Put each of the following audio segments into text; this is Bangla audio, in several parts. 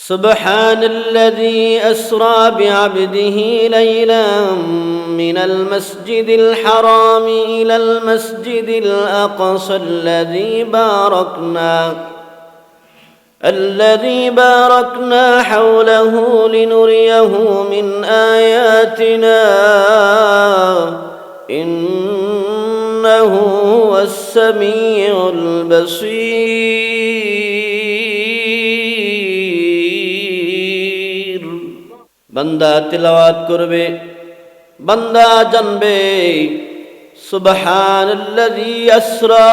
سبحان الذي أسرى بعبده ليلا من المسجد الحرام إلى المسجد الأقصى الذي باركنا حوله لنريه من آياتنا إنه هو السميع البصير বান্দা তিলাওয়াত করবে, বান্দা জানবে সুবহানাল্লাযী আসরা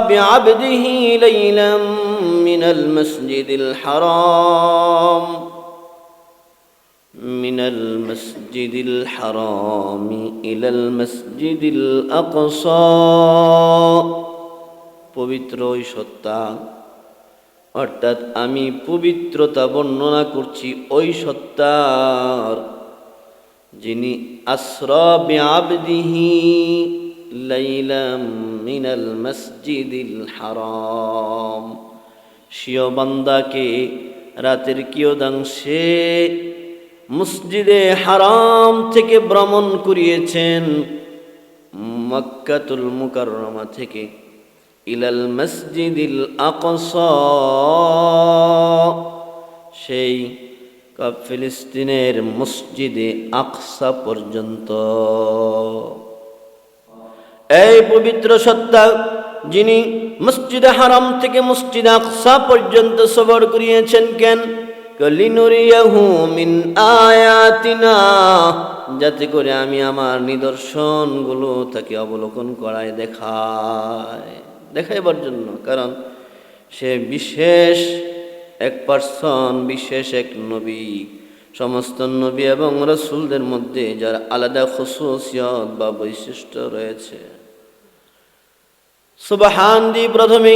বিআবদিহি লাইলাম মিনাল মাসজিদিল হারাম ইলাল মাসজিদিল আকসা। পবিত্র ওই সত্তা, অর্থাৎ আমি পবিত্রতা বর্ণনা করছি ওই সত্তার যিনি আসরা বিআবদিহি লাইলাম মিনাল মাসজিদিল হারাম, স্বীয় বান্দাকে রাতের কিয়দাংশে মসজিদে হারাম থেকে ভ্রমণ করিয়েছেন, মক্কাতুল মুকাররমা থেকে ইলাল মসজিদিল আকসা, সেই ফিলিস্তিনের মসজিদে আকসা পর্যন্ত। এই পবিত্র সত্তা যিনি মসজিদে হারাম থেকে মসজিদে আকসা পর্যন্ত সফর করিয়েছেন কেন? লিনুরিয়াহু মিন আয়াতিনা, যাতে করে আমি আমার নিদর্শনগুলো তাকে অবলোকন করায় দেখাইবার জন্য। কারণ সে বিশেষ এক পার্সন, বিশেষ এক নবী। সমস্ত নবী এবং রাসূলদের মধ্যে যার আলাদা খুসুসিয়ত বা বৈশিষ্ট্য রয়েছে। সুবহান দি প্রথমে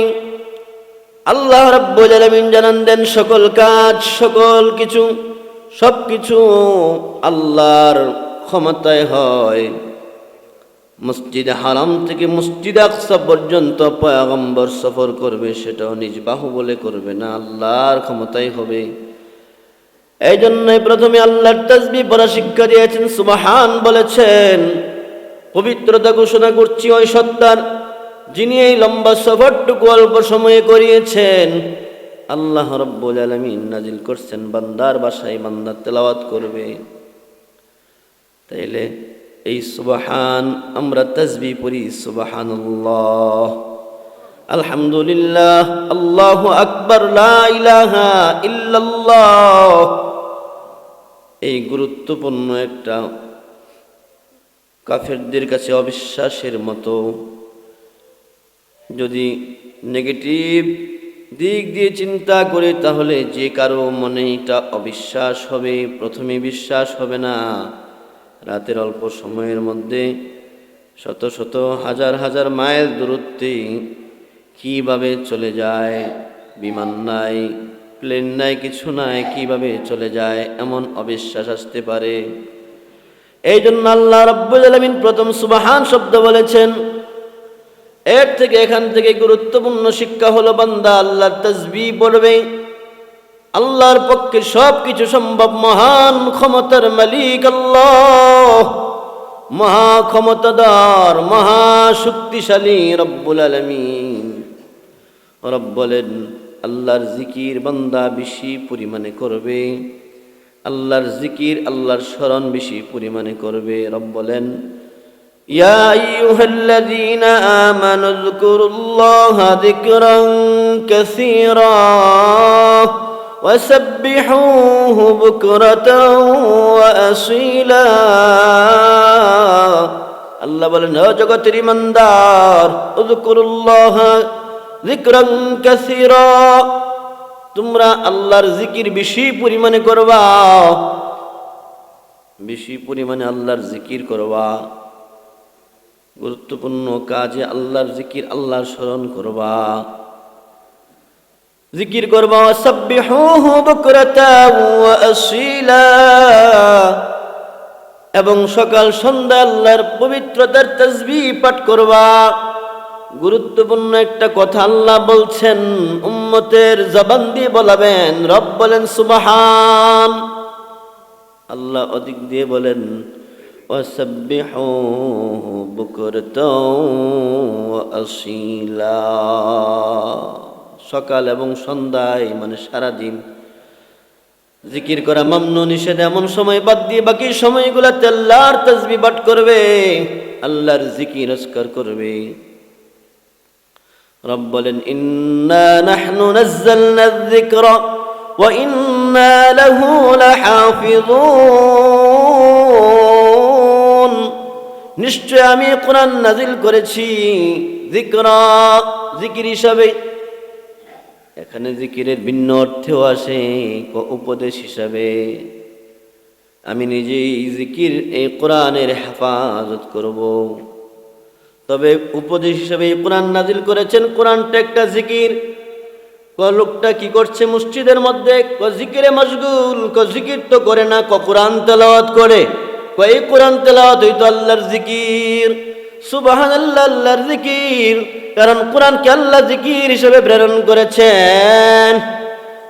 আল্লাহ রাব্বুল আলামিন জানান দেন সকল কাজ, সকল কিছু, সবকিছু আল্লাহর ক্ষমতায় হয়। মসজিদ হারাম থেকে মসজিদ আকসা পর্যন্ত পয়গম্বর সফর করবে, সেটাও নিজ বাহুবলে করবে না, আল্লাহর ক্ষমতায় হবে। এই জন্যই প্রথমে আল্লাহর তাসবিহ পড়া শিক্ষা দিয়েছেন, সুবহান বলেছেন। পবিত্রতা ঘোষণা করছি ওই সত্তার যিনি এই লম্বা সফরটুকু অল্প সময়ে করিয়েছেন। আল্লাহ রাব্বুল আলামিন নাজিল করছেন বান্দার ভাষায়, বান্দা তেলাওয়াত করবে। তাইলে এই সুবহান আমরা তাসবিহ পড়ি, সুবহানাল্লাহ, আলহামদুলিল্লাহ, আল্লাহু আকবার, লা ইলাহা ইল্লাল্লাহ। এই গুরুত্বপূর্ণ একটা, কাফেরদের কাছে অবিশ্বাসের মতো। যদি নেগেটিভ দিক দিয়ে চিন্তা করে তাহলে যে কারো মনে এটা অবিশ্বাস হবে, প্রথমে বিশ্বাস হবে না। রাতের অল্প সময়ের মধ্যে শত শত হাজার হাজার মাইল দূরত্বে কিভাবে চলে যায়, বিমান নাই, প্লেন নাই, কিছু নাই, কিভাবে চলে যায়, এমন অবিশ্বাস আসতে পারে। এই জন্য আল্লাহ রাব্বুল আলামিন প্রথম সুবহান শব্দ বলেছেন। এর থেকে, এখান থেকে গুরুত্বপূর্ণ শিক্ষা হলো বান্দা আল্লাহর তাসবিহ পড়বে। আল্লাহর পক্ষে সব কিছু সম্ভব। মহান ক্ষমতার মালিক আল্লাহ, মহা ক্ষমতাধর, মহা শক্তিশালী রব্বুল আলামিন। রব বলেন আল্লাহর জিকির বান্দা বেশি পরিমাণে করবে, আল্লাহর জিকির, আল্লাহর স্মরণ বেশি পরিমাণে করবে। রব বলেন ইয়া আইয়ুহাল্লাযীনা আমানু যকুরুল্লাহা যিকরান কাসীরা ওয়াসাব্বিহুহু বুকরাতাও ওয়া আসীলা। আল্লাহ বলেন ও জগতের ঈমানদার, যকুরুল্লাহা যিকরান কাসীরা, তোমরা আল্লাহর জিকির বেশি পরিমাণে করবা, বেশি পরিমাণে আল্লাহর জিকির করবা। গুরুত্বপূর্ণ কাজে আল্লাহর জিকির, আল্লাহর স্মরণ করবা, জিকির করবা। সাব্বিহুহু বুকরাতাও ওয়া আসীলা, এবং সকাল সন্ধ্যা আল্লাহর পবিত্রতার তাসবিহ পাঠ করবা। গুরুত্বপূর্ণ একটা কথা আল্লাহ বলছেন, উম্মতের জবান দিয়ে বলাবেন। রব বলেন সুবহান, আল্লাহ অধিক দিয়ে বলেন ওয়াসাব্বিহুহু বুকরাতাও ওয়া আসীলা। সকাল এবং সন্ধ্যায় মানে সারাদিন জিকির করা মামনু, নিষেধ। এমন সময় বাদ দিয়ে বাকি সময়গুলোতে আল্লাহর তাসবিহ পাঠ করবে, আল্লাহর জিকির আজকার করবে। রব বলেন ইন্না নাহনু নাযালনা যিকরা ওয়া ইন্না লাহু লাহাফিযুন। নিশ্চয় আমি কোরআন নাজিল করেছি যিকরা, জিকির হিসাবে। এখানে জিকিরের ভিন্ন অর্থেও আসে, উপদেশ হিসাবে। আমি নিজেই জিকির এই কোরআনের হেফাজত করব। তবে উপদেশ হিসাবে কোরআন নাজিল করেছেন। কোরআনটা একটা জিকির। লোকটা কি করছে মসজিদের মধ্যে? জিকিরে মশগুল। জিকির তো করে না, কোরআন তেলাওয়াত করে। এই কোরআন তেলাওয়াত হইতো আল্লাহর জিকির। সুবহানাল্লাহ, আল্লাহর জিকির। কারণ কোরআনকে আল্লাহ জিকির হিসেবে প্রেরণ করেছেন।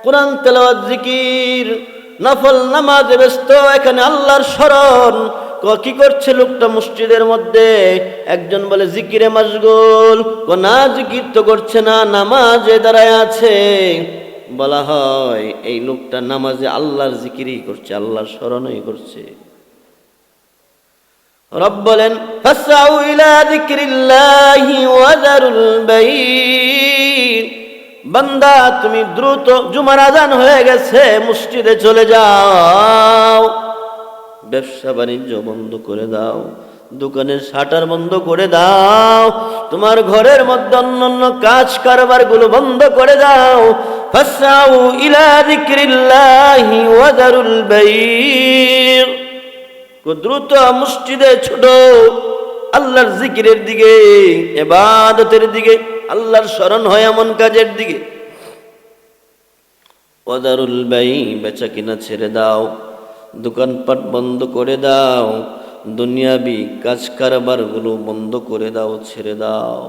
কোরআন তেলাওয়াত জিকির। নফল নামাজে ব্যস্ত, এখানে আল্লাহর স্মরণ। কি করছে লোকটা মসজিদের মধ্যে? একজন বলে জিকিরে মশগুল। না, জিকির তো করছে না, নামাজে দাঁড়ায় আছে। বলা হয় এই লোকটা নামাজে আল্লাহর জিকিরই করছে, আল্লাহর স্মরণই করছে। রব বলেন ফাসআউ ইলা যিকরিল্লাহি ওয়া যারুল বাইত। বান্দা তুমি দ্রুত, জুমার আযান হয়ে গেছে, মসজিদে চলে যাও। ব্যবসা বাণিজ্য বন্ধ করে দাও, দোকানের শাটার বন্ধ করে দাও, তোমার ঘরের মধ্যে অন্যান্য কাজ কারবার গুলো বন্ধ করে দাও। ফাসআউ ইলা যিকরিল্লাহি ওয়া যারুল বাইত। দ্রুত মসজিদে ছোট, আল্লাহর জিকিরের দিকে, ইবাদতের দিকে, আল্লাহর স্মরণ হয় এমন কাজের দিকে। ওয়া যারুল বাই, বেচা কিনা ছেড়ে দাও, দোকানপাট বন্ধ করে দাও, দুনিয়াবি কাজ কারবারগুলো বন্ধ করে দাও, ছেড়ে দাও।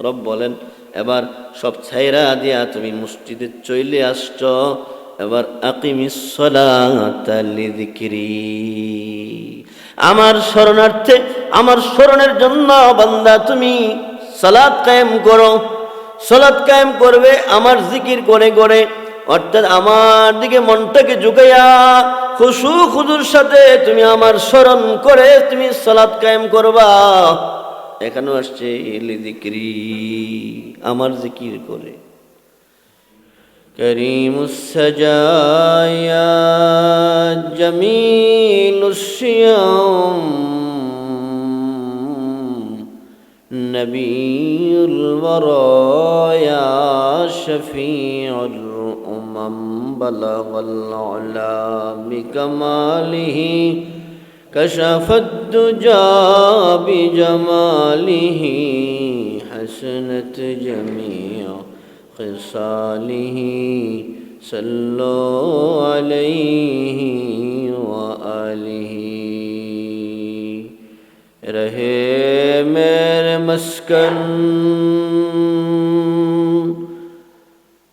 রব বলেন এবার সব ছাইরা দিয়া তুমি মসজিদে চলে আসছ। এবার আকিমিস সালাতা লিযিকরি, আমার শরণার্থে, আমার স্মরণের জন্য বান্দা তুমি সালাত কায়েম করো। সালাত কায়েম করবে আমার জিকির করে করে, অর্থাৎ আমার দিকে মনটাকে ঝুঁকাইয়া খুশু খুজুর সাথে তুমি আমার স্মরণ করে তুমি সালাত কায়েম করবা। এখানেও আসছে লিযিকরি, আমার জিকির করে। করিমুস সাজায়া জামিলুস শিয়াম নবিউল ওয়ারায়া শফিউল উমাম বালাগাল উলা বিকামালিহি কশফাদ দুজা বিজামালিহি হাসনাত জামিউ خصاله صلوا عليه وآله। رہے میرے مسکن،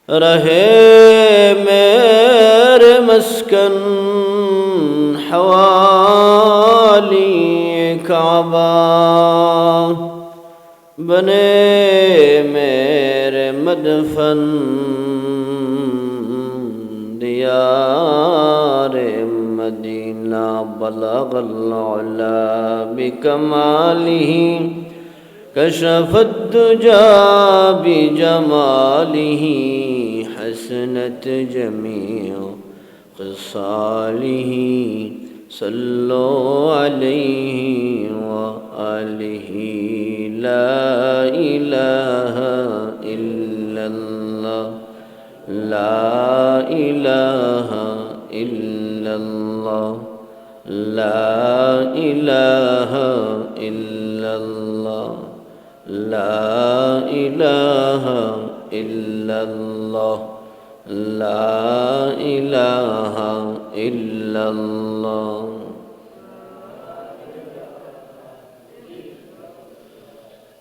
رہے میرے مسکن حوالی کعبہ، بنے میرے مدفن دیار مدینہ، بلغ العلا بکمالہ کشف الدجا بجمالہ حسنت جمیع خصالہ صلوا علیہ وآلہ۔ لا إله إلا الله، لا إله إلا الله، لا إله إلا الله، لا إله إلا الله، لا إله إلا الله۔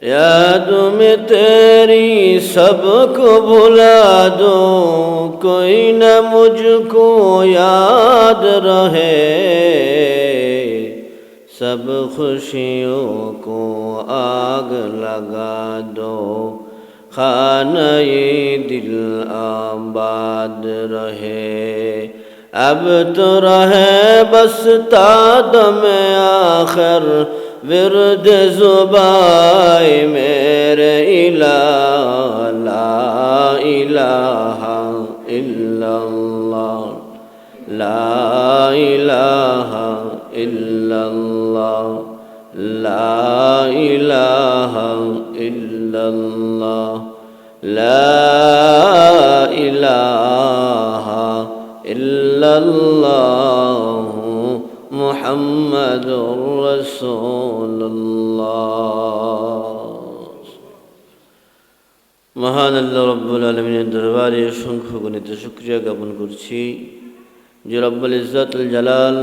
याद में तेरी सबको भुला दो, कोई न मुझको याद रहे, सब खुशियों को आग लगा दो, खाने दिल आबाद रहे। अब तो रहे बस तादम आखिर विरद ज़ुबाए मेरे इलाह, ला इलाहा इल्लल्लाह, ला इलाहा इल्लल्लाह, ला इलाहा इल्लल्लाह, ला इलाहा इल्लल्लाह मुहम्मदुर রাসূলুল্লাহ। মহান আল্লাহ রব্বুল আলামিনের দরবারে অসংখ্য গণিত শুকরিয়া জ্ঞাপন করছি যে রব্বুল ইজ্জাতুল জালাল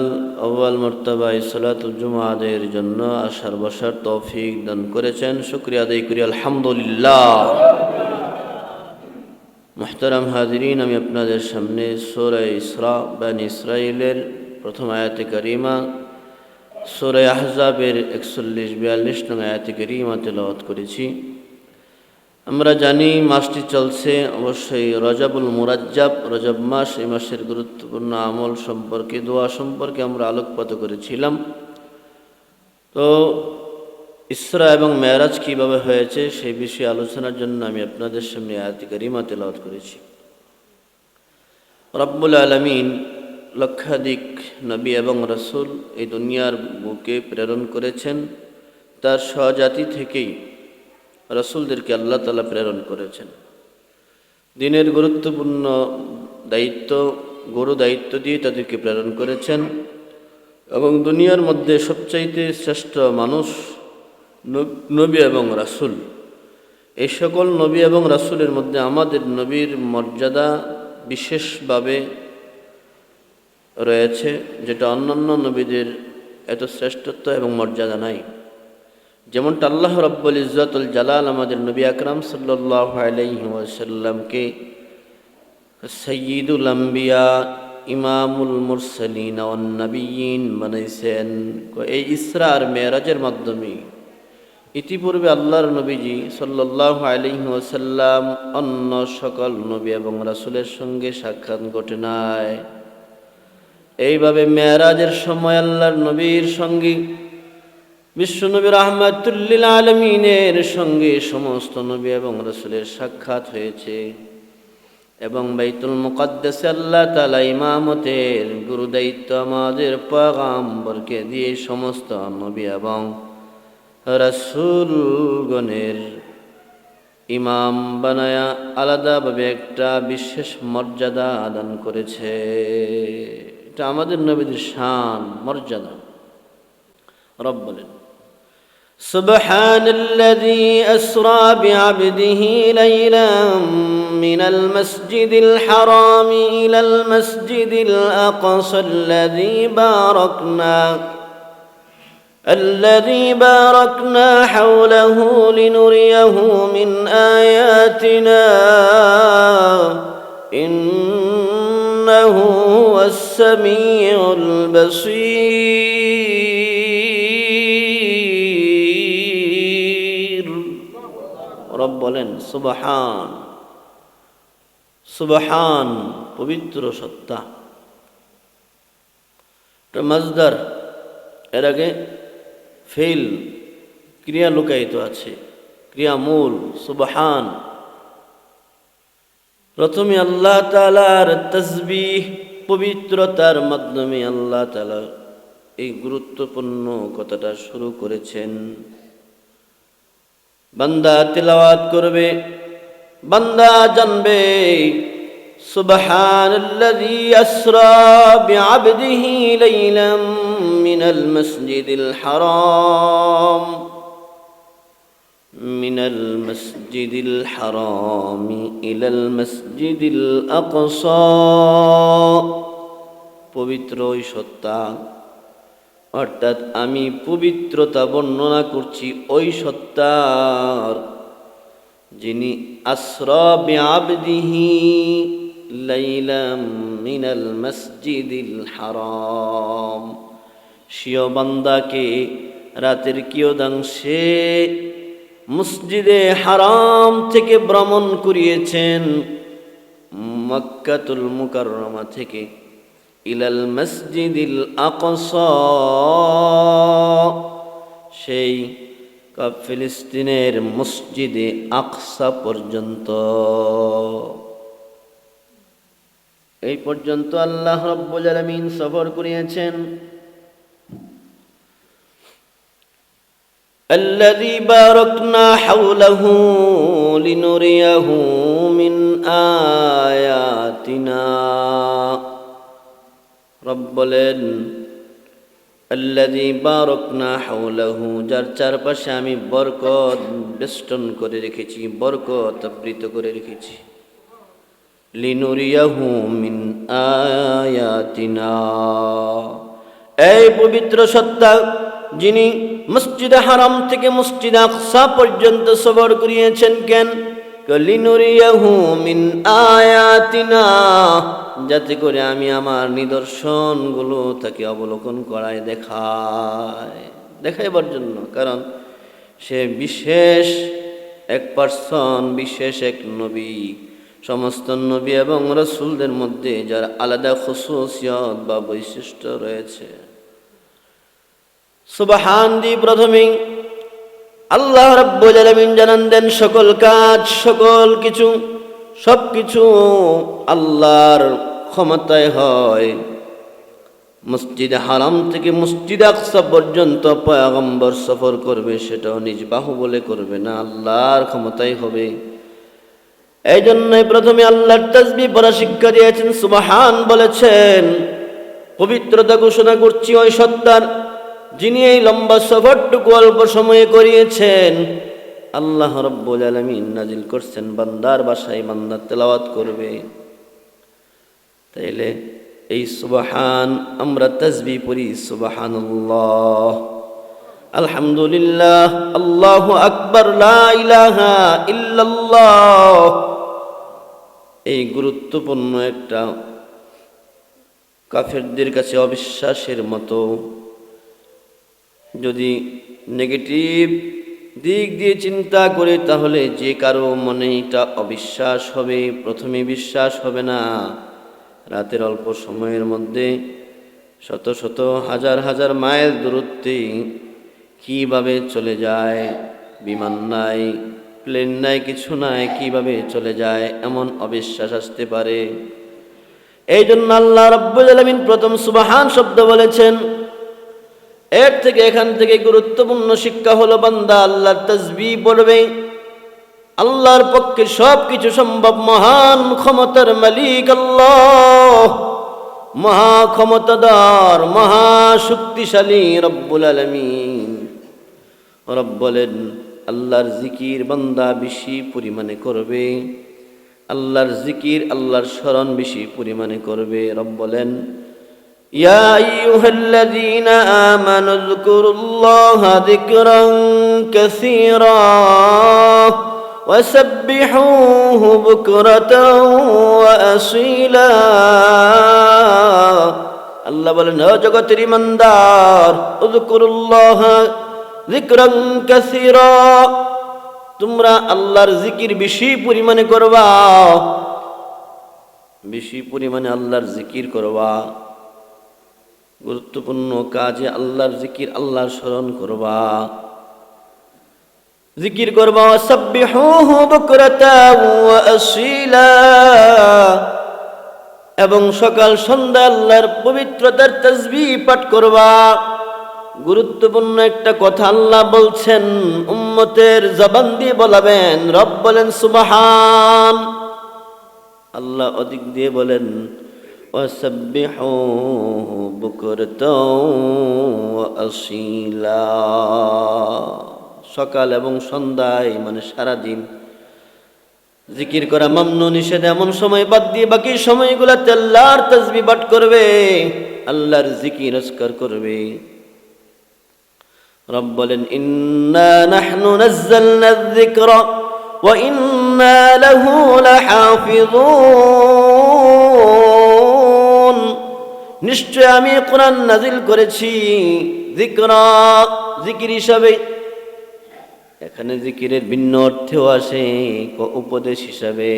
আউয়াল মর্তবায় সালাতুল জুমা আদায়ের জন্য আসার বসার তৌফিক দান করেছেন। শুকরিয়া আদায় করি আলহামদুলিল্লাহ। মুহতারাম হাজিরিন, আমি আপনাদের সামনে সূরা ইসরা বনী ইসরাঈলের প্রথম আয়াতে কারিমা, সূরা আহজাবের 41-42 নং আয়াতে কারিমা তেলাওয়াত করেছি। আমরা জানি মাসটি চলছে অবশ্যই রজবুল মুরাজ্জাব, রজব মাস। এই মাসের গুরুত্বপূর্ণ আমল সম্পর্কে, দোয়া সম্পর্কে আমরা আলোকপাত করেছিলাম। তো ইসরা এবং মেরাজ কীভাবে হয়েছে সেই বিষয়ে আলোচনার জন্য আমি আপনাদের সামনে আয়াতে কারিমা তেলাওয়াত করেছি। রব্বুল আলামিন লক্ষাধিক নবী এবং রাসূল এই দুনিয়ার বুকে প্রেরণ করেছেন। তার স্বজাতি থেকেই রাসূলদেরকে আল্লাহ তাআলা প্রেরণ করেছেন। দিনের গুরুত্বপূর্ণ দায়িত্ব, গুরু দায়িত্ব দিয়ে তাদেরকে প্রেরণ করেছেন। এবং দুনিয়ার মধ্যে সবচাইতে শ্রেষ্ঠ মানুষ নবী এবং রাসূল। এই সকল নবী এবং রাসূলের মধ্যে আমাদের নবীর মর্যাদা বিশেষভাবে রয়েছে, যেটা অন্যান্য নবীদের এত শ্রেষ্ঠত্ব এবং মর্যাদা নাই। যেমনটা আল্লাহ রব্বুল ইজ্জাতুল জালাল আমাদের নবী আকরাম সাল্লাল্লাহু আলাইহি ওয়াসাল্লামকে সাইয়্যিদুল আম্বিয়া, ইমামুল মুরসালিন ওয়ান নবিয়্যিন বানাইছেন এই ইসরা আর মেরাজের মাধ্যমে। ইতিপূর্বে আল্লাহর নবীজি সাল্লাল্লাহু আলাইহি ওয়াসাল্লাম অন্য সকল নবী এবং রাসূলের সঙ্গে সাক্ষাৎ ঘটে নাই। এইভাবে মেরাজের সময় আল্লাহর নবীর সঙ্গে, বিশ্বনবী রাহমাতুল লিল আলামিনের সঙ্গে সমস্ত নবী এবং রাসূলের সাক্ষাৎ হয়েছে। এবং বাইতুল মুকাদ্দাসে আল্লাহ তাআলা ইমামতের গুরু দায়িত্ব আমাদের পয়গম্বরকে দিয়ে সমস্ত নবী এবং রাসূলগণের ইমাম বানায়া আলাদাভাবে একটা বিশেষ মর্যাদা দান করেছে। এটা আমাদের নবীদের শান, মর্যাদা। রব বলেন, সুবহানাল্লাযী আসরা বিআবদিহি লাইলাম মিনাল মাসজিদিল হারাম ইলাল মাসজিদিল আকসাল্লাযী বারাকনা হাওলাহু লিনুরিয়াহু মিন আয়াতিনা ইন্নাহু হুয়াস সামিউল বাসীর। রব বলেন, সুবহান, সুবহান, পবিত্র সত্তা। এটা মাজদার, এর আগে ফেল ক্রিয়া লুকায়িত আছে, ক্রিয়া মূল সুবহান। প্রথমে আল্লাহ তাআলার তাসবিহ, পবিত্রতার মাধ্যমে আল্লাহ তাআলা এই গুরুত্বপূর্ণ কথাটা শুরু করেছেন। বান্দা তিলাওয়াত করবে, বান্দা জানবে সুবহানাল্লাযী আসরা বিআবদিহি লাইলাম মিনাল মাসজিদিল হারাম মিনাল মাসজিদিল হারাম ইলাল মাসজিদিল আকসা। পবিত্র ওই সত্তা অর্থাৎ আমি পবিত্রতা বর্ণনা করছি ওই সত্তার, যিনি আসরা বিআবদিহি লাইলাম মিনাল মসজিদিল হারাম, স্বীয় বান্দাকে রাতের কিয়দাংশে মসজিদে হারাম থেকে ভ্রমণ করিয়েছেন, মক্কাতুল মুকাররমা থেকে ইলাল মসজিদিল আকসা, সেই ফিলিস্তিনের মসজিদে আকসা পর্যন্ত। এই পর্যন্ত আল্লাহ রাব্বুল আলামিন সফর করিয়েছেন। الذي باركنا حوله لنريه من آياتنا, রব বলেন আল্লাযী বারাকনা হাওলাহু, যার চারপাশে আমি বরকত বেষ্টন করে রেখেছি, বরকত আবৃত করে রেখেছি। লিনুরিয়াহু মিন আয়াতিনা, এই পবিত্র সত্তা যিনি মসজিদে হারাম থেকে মসজিদে আকসা পর্যন্ত সফর করিয়েছেন কেন? লিনুরিয়াহু মিন আয়াতিনা, যাতে করে আমি আমার নিদর্শনগুলো তাকে অবলোকন করায় দেখাইবার জন্য। কারণ সে বিশেষ এক পার্সন, বিশেষ এক নবী। সমস্ত নবী এবং রাসূলদের মধ্যে যার আলাদা খুসুসিয়ত বা বৈশিষ্ট্য রয়েছে। সুবহান দি প্রথমেই আল্লাহ রাব্বুল আলামিন জানান দেন সকল কাজ, সকল কিছু, সব কিছু আল্লাহর ক্ষমতায় হয়। মসজিদে হারাম থেকে মসজিদে আকসা পর্যন্ত পয়গম্বর সফর করবে, সেটাও নিজ বাহুবলে করবে না, আল্লাহর ক্ষমতায় হবে। এই জন্যই প্রথমে আল্লাহর তাসবিহ পড়া শিক্ষা দিয়েছেন, সুবহান বলেছেন। পবিত্রতা ঘোষণা করছি ওই সত্তার, যিনি এই লম্বা সফরটুকু অল্প সময়ে করিয়েছেন। আল্লাহ রাব্বুল আলামিন নাজিল করছেন বান্দার ভাষায়, বান্দা তেলাওয়াত করবে। তাইলে এই সুবহান আমরা তাসবিহ পড়ি, সুবহানাল্লাহ, আলহামদুলিল্লাহ, আল্লাহু আকবার, লা ইলাহা ইল্লাল্লাহ। এই গুরুত্বপূর্ণ একটা, কাফেরদের কাছে অবিশ্বাসের মতো। যদি নেগেটিভ দিক দিয়ে চিন্তা করে, তাহলে যে কারো মনে এটা অবিশ্বাস হবে, প্রথমে বিশ্বাস হবে না। রাতের অল্প সময়ের মধ্যে শত শত হাজার হাজার মাইল দূরত্বে কিভাবে চলে যায়, বিমান নাই, প্লেন নাই, কিছু নাই, কিভাবে চলে যায়, এমন অবিশ্বাস আসতে পারে। এই জন্য আল্লাহ রাব্বুল আলামিন প্রথম সুবহান শব্দ বলেছেন। এর থেকে, এখান থেকে গুরুত্বপূর্ণ শিক্ষা হলো, বান্দা আল্লাহর তাসবিহ পড়বে। আল্লাহর পক্ষে সব কিছু সম্ভব। মহান ক্ষমতার মালিক আল্লাহ, মহা ক্ষমতাধর, মহা শক্তিশালী রব্বুল আলামিন। রব বলেন আল্লাহর জিকির বান্দা বেশি পরিমাণে করবে, আল্লাহর জিকির, আল্লাহর স্মরণ বেশি পরিমাণে করবে। রব বলেন ইয়া আইয়ুহাল্লাযীনা আমানু যকুরুল্লাহা যিকরান কাসীরা ওয়াসাব্বিহুহু বুকরাতাও ওয়া আসীলা। আল্লাহ বলেন ও জগতের ঈমানদার, যকুরুল্লাহা যিকরান কাসীরা, তোমরা আল্লাহর জিকির বেশি পরিমাণে করবা, বেশি পরিমাণে আল্লাহর জিকির করবা। গুরুত্বপূর্ণ কাজে আল্লাহর জিকির, আল্লাহর স্মরণ করবা, জিকির করবা। সাব্বিহুহু বুকরাতাও ওয়া আসীলা, এবং সকাল সন্ধ্যা আল্লাহর পবিত্রতার তাসবিহ পাঠ করবা। গুরুত্বপূর্ণ একটা কথা আল্লাহ বলছেন, উম্মতের জবান দিয়ে বলাবেন। রব বলেন সুবহান, আল্লাহ অধিক দিয়ে বলেন ওয়াসাব্বিহুহু বুকরাতাও ওয়া আসীলা। সকাল এবং সন্ধ্যায়, মানে সারাদিন জিকির করা মামনু, নিষেধ। এমন সময় বাদ দিয়ে বাকি সময়গুলোতে আল্লাহর তাসবিহ পাঠ করবে, আল্লাহর জিকির আজকার করবে। রব বলেন ইন্না নাহনু নাযালনা যিকরা ওয়া ইন্না লাহু লাহাফিযুন, নিশ্চয় আমি কোরআন নাজিল করেছি যিকরা, জিকির হিসাবে। এখানে জিকিরের ভিন্ন অর্থেও আসে, উপদেশ হিসাবে।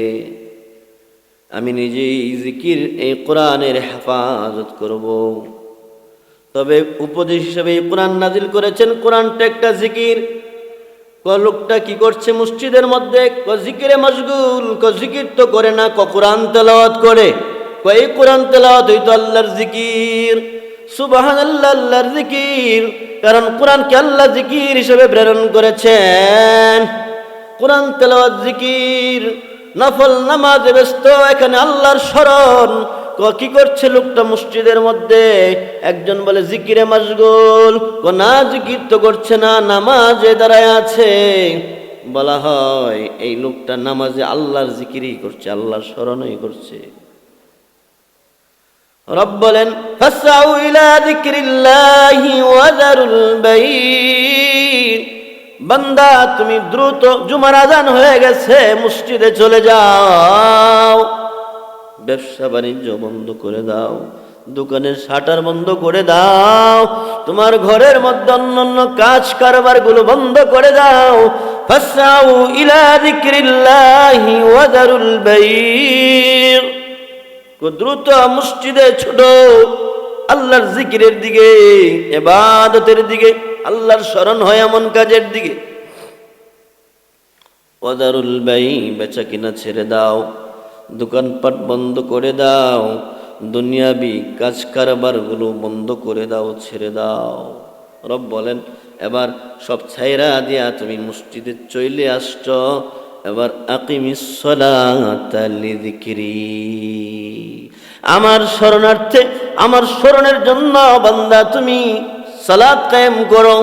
আমি নিজেই জিকির এই কোরআনের হেফাজত করব। তবে উপদেশ হিসাবে এই কোরআন নাজিল করেছেন, কোরআনটা একটা জিকির। লোকটা কি করছে মসজিদের মধ্যে? জিকিরে মশগুল। জিকির তো করে না, কোরআন তেলাওয়াত করে। এই কোরআন তেলাওয়াত হইতো আল্লাহর জিকির। সুবহানাল্লাহ, আল্লাহর জিকির। কারণ কোরআনকে আল্লাহ জিকির হিসেবে প্রেরণ করেছেন। কোরআন তেলাওয়াত জিকির, নফল নামাজে ব্যস্ত, এখানে আল্লাহর স্মরণ। কি করছে লোকটা মসজিদের মধ্যে? একজন বলে জিকিরে মশগুল, না জিকির তো করছে না, নামাজে দাঁড়ায় আছে। বলা হয় এই লোকটা নামাজে আল্লাহর জিকিরই করছে, আল্লাহর স্মরণই করছে। রব বলেন ফাসআউ ইলা যিকরিল্লাহি ওয়া যারুল বাইত, বান্দা তুমি দ্রুত, জুমার আযান হয়ে গেছে, মসজিদে চলে যাও। ব্যবসা বাণিজ্য বন্ধ করে দাও, দোকানের শাটার বন্ধ করে দাও, তোমার ঘরের মধ্যে অন্যান্য কাজ কারবার গুলো বন্ধ করে দাও। ফাসআউ ইলা যিকরিল্লাহি ওয়া যারুল বাইত, দ্রুত মসজিদে ছোটো, আল্লাহর জিকিরের দিকে, ইবাদতের দিকে, আল্লাহর স্মরণ হয় এমন কাজের দিকে। ওয়া যারুল বাইত, বেচা কিনা ছেড়ে দাও, দোকানপাট বন্ধ করে দাও, দুনিয়াবি কাজ কারবারগুলো বন্ধ করে দাও, ছেড়ে দাও। রব বলেন এবার সব ছাইরা দিয়া তুমি মসজিদে চলে আসছ, এবার আকিমিস সালাতা লিযিকরি, আমার শরণার্থে, আমার স্মরণের জন্য বান্দা তুমি সালাত কায়েম করো।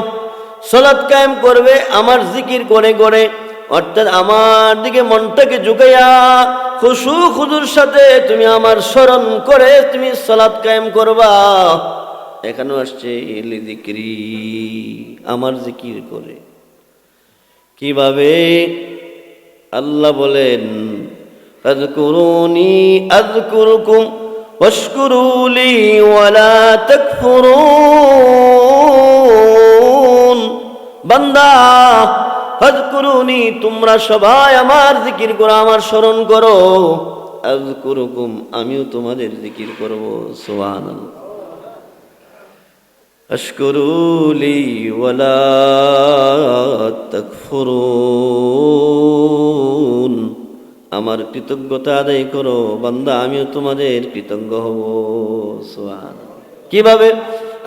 সালাত কায়েম করবে আমার জিকির করে করে, অর্থাৎ আমার দিকে মনটাকে ঝুঁকাইয়া খুশু খুজুর সাথে তুমি আমার স্মরণ করে তুমি সালাত কায়েম করবা। এখানেও আসছে লিযিকরি, আমার জিকির করে। কিভাবে? আল্লাহ বলেন ফাযকুরুনি আযকুরুকুম ওয়াশকুরু লি ওয়ালা তাকফুরুন। বান্দা ফাযকুরুনি, তোমরা সবাই আমার জিকির করো, আমার স্মরণ করো। আযকুরুকুম, আমিও তোমাদের জিকির করব। সুবহানাল্লাহ। আশকুরু লি ওয়ালা তাকফুরুন, আমার কৃতজ্ঞতা আদায় করো বান্দা, আমিও তোমাদের কৃতজ্ঞ হব। সুবহানাল্লাহ। কিভাবে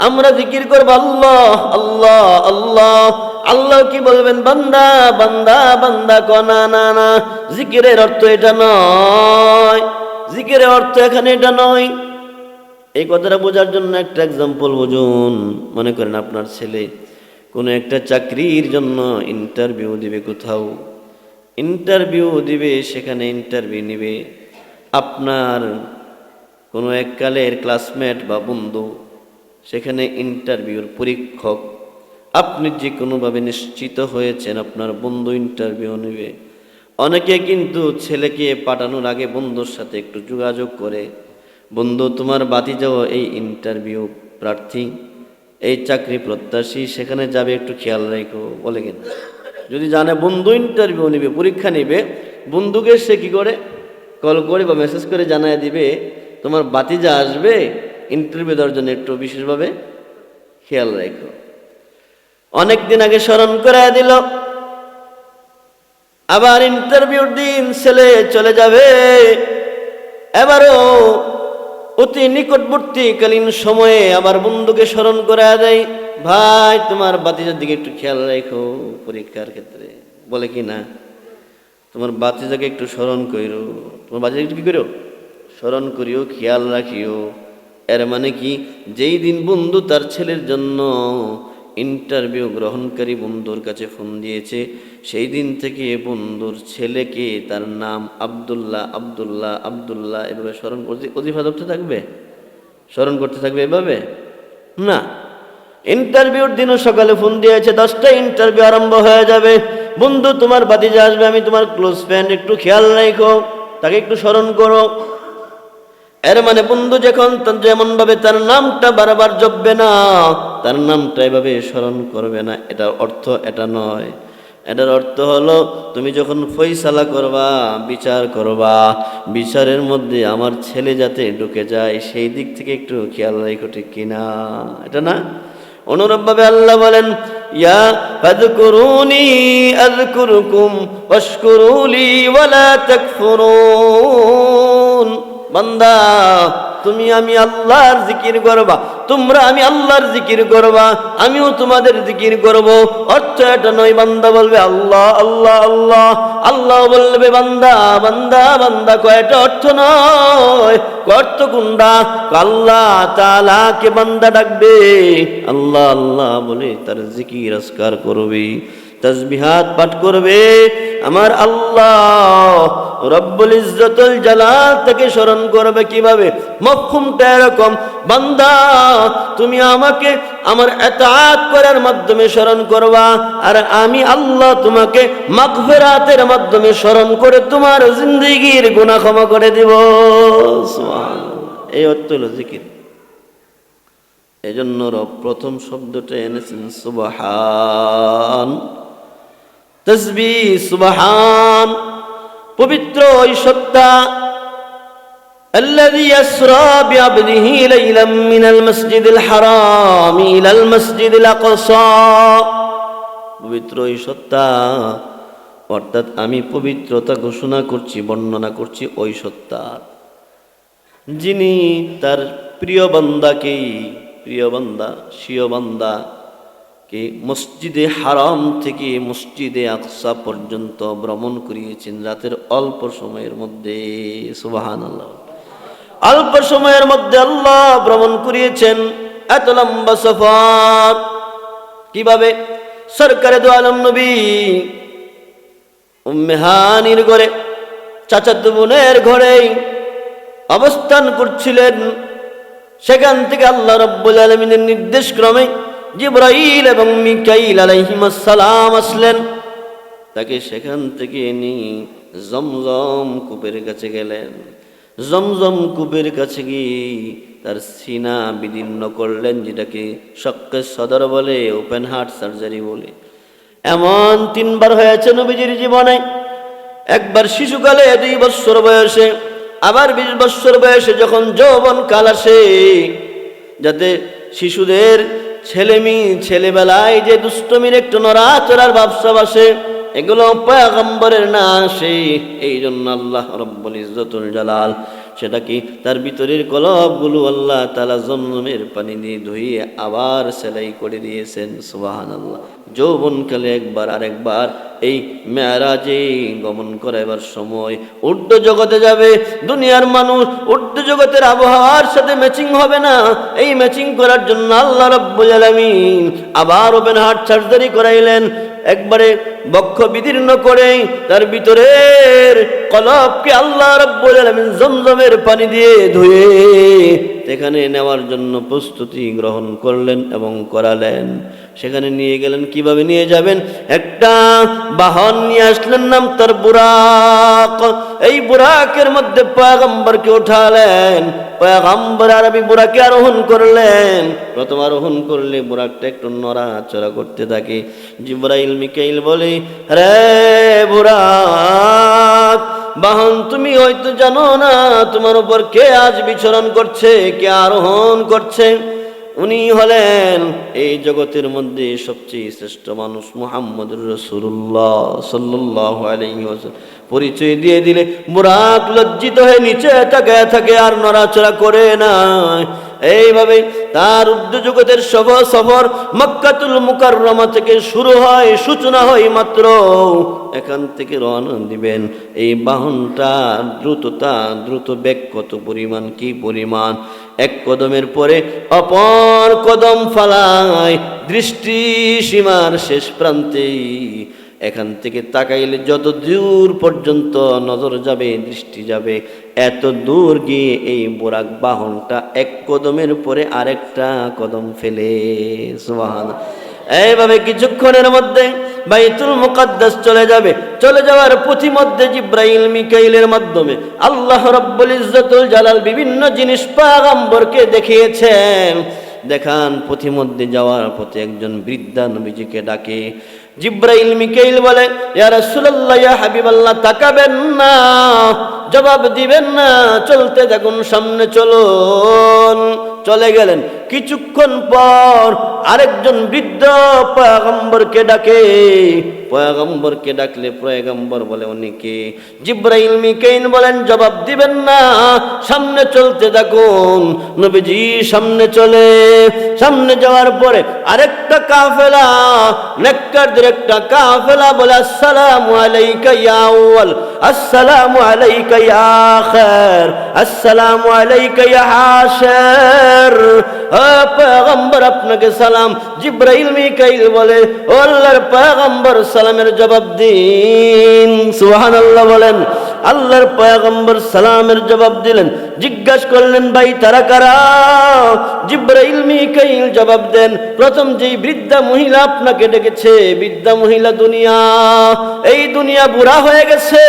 আমরা জিকির করব? আল্লাহ আল্লাহ আল্লাহ। আল্লাহ কি বলবেন? বান্দা বান্দা বান্দা। না না না, জিকিরের অর্থ এটা নয়, জিকিরের অর্থ এখানে এটা নয়। এই কথাটা বোঝার জন্য একটা এক্সাম্পল বুঝুন। মনে করেন আপনার ছেলে কোনো একটা চাকরির জন্য ইন্টারভিউ দিবে, কোথাও ইন্টারভিউ দিবে, সেখানে ইন্টারভিউ নিবে আপনার কোনো এককালের ক্লাসমেট বা বন্ধু, সেখানে ইন্টারভিউর পরীক্ষক। আপনি যে কোনোভাবে নিশ্চিত হয়েছেন আপনার বন্ধু ইন্টারভিউ নেবে। অনেকে কিন্তু ছেলেকে পাঠানোর আগে বন্ধুর সাথে একটু যোগাযোগ করে, বন্ধু তোমার ভাতিজাও এই ইন্টারভিউ প্রার্থী, এই চাকরি প্রত্যাশী, সেখানে যাবে, একটু খেয়াল রাখো, বলে কিনা। যদি জানে বন্ধু ইন্টারভিউ নেবে, পরীক্ষা নেবে, বন্ধুকে সে কী করে কল করে বা মেসেজ করে জানায় দিবে তোমার ভাতিজা আসবে ইন্টারভিউ দেওয়ার জন্য, একটু বিশেষভাবে খেয়াল রাখো। অনেক দিন আগে স্মরণ করায় দিল, আবার ইন্টারভিউর দিন ছেলে চলে যাবে। এবারও অতি নিকটবর্তীকালীন সময়ে আবার বন্ধুকে স্মরণ করায় দেয়, ভাই তোমার ভাতিজার দিকে একটু খেয়াল রাখো পরীক্ষার ক্ষেত্রে, বলে কি না। তোমার ভাতিজাকে একটু স্মরণ করিও, তোমার ভাতিজাকে কি করো, স্মরণ করিও, খেয়াল রাখিও। এর মানে কি, যেই দিন বন্ধু তার ছেলের জন্য ইন্টারভিউ গ্রহণকারী বন্ধুর কাছে ফোন দিয়েছে, সেই দিন থেকে বন্ধুর ছেলেকে তার নাম আব্দুল্লাহ আব্দুল্লাহ আব্দুল্লাহ এভাবে স্মরণ করতে, অজিফা ধরতে থাকবে, স্মরণ করতে থাকবে এভাবে না। ইন্টারভিউর দিনও সকালে ফোন দিয়েছে, 10টায় ইন্টারভিউ আরম্ভ হয়ে যাবে। বন্ধু তোমার ভাতিজা আসবে, আমি তোমার ক্লোজ ফ্রেন্ড, একটু খেয়াল রাখো, তাকে একটু স্মরণ করো। এর মানে বন্ধু যখন যেমন ভাবে তার নামটা বারবার জপবে না, তার নামটা এভাবে স্মরণ করবে না, এটার অর্থ এটা নয়। এটার অর্থ হলো তুমি যখন ফয়সালা করবা, বিচার করবা, বিচারের মধ্যে আমার ছেলে যাতে ঢুকে যায় সেই দিক থেকে একটু খেয়াল রাখো, ঠিক কিনা? এটা না। অনুরূপভাবে আল্লাহ বলেন, ইয়া ফাযকুরুনি আযকুরুকুম ওয়াশকুরুলি ওয়ালা তাকফুরুন। বান্দা তুমি আমি আল্লাহর জিকির করবা, তোমরা আমি আল্লাহর জিকির করবা, আমিও তোমাদের জিকির করব। অর্থ এটা নয় বান্দা বলবে আল্লাহ আল্লাহ আল্লাহ, আল্লাহ বলবে বান্দা বান্দা বান্দা, কয়টা অর্থ নয়, অর্থ কোনটা? আল্লাহ তাআলাকে বান্দা ডাকবে, আল্লাহ আল্লাহ বলে তার জিকির আজকার করবে, তাসবিহাত পাঠ করবে। আমার আল্লাহ রব্বুল ইজ্জতুল জালাল তাকে স্মরণ করবে। কিভাবে? মফহুমটা এরকম, বান্দা তুমি আমাকে আমার ইতাআত করার মাধ্যমে স্মরণ করবা, আর আমি আল্লাহ তোমাকে মাগফিরাতের মাধ্যমে স্মরণ করে তোমার জিন্দেগির গুনাহ ক্ষমা করে দেব। সুবহানাল্লাহ। এই অর্থ হলো জিকির। এজন্য রব প্রথম শব্দটা এনেছেন সুবহান, তাসবিহ, সুবহান। পবিত্র ওই সত্তা الذي يسرى بعبده ليلا من المسجد الحرام إلى المسجد الأقصى। পবিত্র ওই সত্তা, অর্থাৎ আমি পবিত্রতা ঘোষণা করছি, বর্ণনা করছি ওই সত্তার, যিনি তার প্রিয় বান্দাকে, প্রিয় বান্দা স্বীয় বান্দাকে মসজিদে হারাম থেকে মসজিদে আকসা পর্যন্ত ভ্রমণ করিয়েছেন রাতের অল্প সময়ের মধ্যে। সুবহানাল্লাহ। অল্প সময়ের মধ্যে আল্লাহ ভ্রমণ করিয়েছেন এত লম্বা সফর। কিভাবে? সরকারে দো আলম নবী উম্মে হানির ঘরে, চাচাতো বোনের ঘরে অবস্থান করছিলেন। সেখান থেকে আল্লাহ রাব্বুল আলামিনের নির্দেশ ক্রমে জিবরাইল এবং মিকাইল আলাইহিস সালাম আসলেন। তাকে সেখান থেকে নিয়ে জমজম কূপের কাছে গেলেন। জমজম কূপের কাছে গিয়ে তার সিনা বিদীর্ণ করলেন, যেটাকে শক্কে সদর বলে, ওপেন হার্ট সার্জারি বলে। এমন 3 বার হয়েছে নবীজির জীবনে। একবার শিশুকালে 2 বছর বয়সে, আবার 20 বছর বয়সে যখন যৌবন কাল আসে, যাতে শিশুদের ছেলেবেলায় যে দুষ্টমির একটু নড়াচড়ার ভাবসাব আসে, এগুলো পয়গম্বরের না আসে। এই জন্য আল্লাহ রব্বুল ইজ্জতুল জালাল সেটা কি তার ভিতরের কলবগুলো আল্লাহ তাআলা জমজমের পানি দিয়ে ধুইয়ে আবার সেলাই করে দিয়েছেন। সুবহানাল্লাহ। যৌবনকালে একবার আরেকবার এই মেরাজে গমন করাবার সময় ঊর্ধ্ব জগতে যাবে। দুনিয়ার মানুষ ঊর্ধ্ব জগতের আবহাওয়ার সাথে ম্যাচিং হবে না। এই ম্যাচিং করার জন্য আল্লাহ রাব্বুল আলামিন আবার ওপেন হার্ট সার্জারি করাইলেন। একবারে বক্ষ বিদীর্ণ করে তার ভিতরের কলবকে আল্লাহ রাব্বুল আলামিন জমজমের পানি দিয়ে ধুয়ে সেখানে নেওয়ার জন্য প্রস্তুতি গ্রহণ করলেন এবং করালেন। সেখানে নিয়ে গেলেন। কিভাবে নিয়ে যাবেন? একটা বাহন নিয়ে আসলেন, নাম তার বুরাক। এই বুরাকের মধ্যে পয়গম্বরকে উঠালেন। পয়গম্বর আরবি বুরাকে আরোহণ করলেন। প্রথম আরোহণ করলে বুরাকটা একটু নড়াচড়া করতে থাকে। জিবরাইল মিকাইল বলে, রে বুরাক বাহন, তুমি হয়তো জানো না তোমার উপর কে আজ বিচরণ করছে, কে আরোহণ করছে। উনি হলেন এই জগতের মধ্যে সবচেয়ে শ্রেষ্ঠ মানুষ মুহাম্মদুর রাসূলুল্লাহ সাল্লাল্লাহু আলাইহি ওয়াসাল্লাম। পরিচয় দিয়ে দিলে বুরাক লজ্জিত হয়ে নিচে তাকায় থাকে, আর নড়াচড়া করে না। এইভাবে তার ঊর্ধ্ব জগতের সফর মক্কাতুল মুকাররমা থেকে শুরু হয়, সূচনা হয় মাত্র। এখান থেকে রওনা দিবেন। এই বাহনটা দ্রুত বেগ কত পরিমাণ, কি পরিমাণ! এক কদমের পরে অপর কদম ফালায় দৃষ্টি সীমার শেষ প্রান্তে এখান থেকে তাকাইলে যত দূর পর্যন্ত নজর যাবে, দৃষ্টি যাবে, এত দূর গিয়ে এই বোরাক বাহনটা এক কদমের পরে আরেকটা কদম ফেলে। সুবহানাল্লাহ। এইভাবে কিছুক্ষণের মধ্যে বাইতুল মুকাদ্দাস চলে যাবে। চলে যাওয়ার পথিমধ্যে জিব্রাইল মিকাইলের মাধ্যমে আল্লাহ রাব্বুল ইজ্জতুল জালাল বিভিন্ন জিনিস পয়গম্বরকে দেখিয়েছেন। দেখান পথিমধ্যে যাওয়ার পথে একজন বৃদ্ধা নবীজিকে ডাকে। জিব্রাইল মিকাইল বলে, ইয়া রাসূলুল্লাহ, ইয়া হাবিবাল্লাহ, তাকাবেন না, জবাব দিবেন না, চলতে থাকুন, সামনে চলুন। চলে গেলেন। কিছুক্ষণ পর আরেকজন বৃদ্ধ পয়গম্বরকে ডাকে। পয়গম্বরকে ডাকলে পয়গম্বর বলে, উনি কে? জিব্রাইল মিকাইল বলেন, জবাব দিবেন না, সামনে চলতে থাকুন। নবীজি সামনে চলে। সামনে যাওয়ার পরে আরেকটা কাফেলা, নেককারদের একটা কাফেলা বলে, আসসালামু আলাইকা ইয়া আউয়াল, আসসালামু আলাইকা ইয়া আখির, আসসালামু আলাইকা ইয়া হাশির। পয়গম্বর আপনাকে সালাম। জিব্রাইল মিকাইল বলে, ও আল্লাহর পয়গম্বর, সালামের জবাব দিন। সুবহানাল্লাহ বলেন। আল্লাহর পয়গম্বর সালামের জবাব দিলেন। জিজ্ঞাসা করলেন, ভাই তারা কারা? জিব্রাইল মিকাইল জবাব দেন, প্রথম যেই বৃদ্ধা মহিলা আপনাকে ডেকেছে, বৃদ্ধা মহিলা দুনিয়া, এই দুনিয়া বুড়া হয়ে গেছে,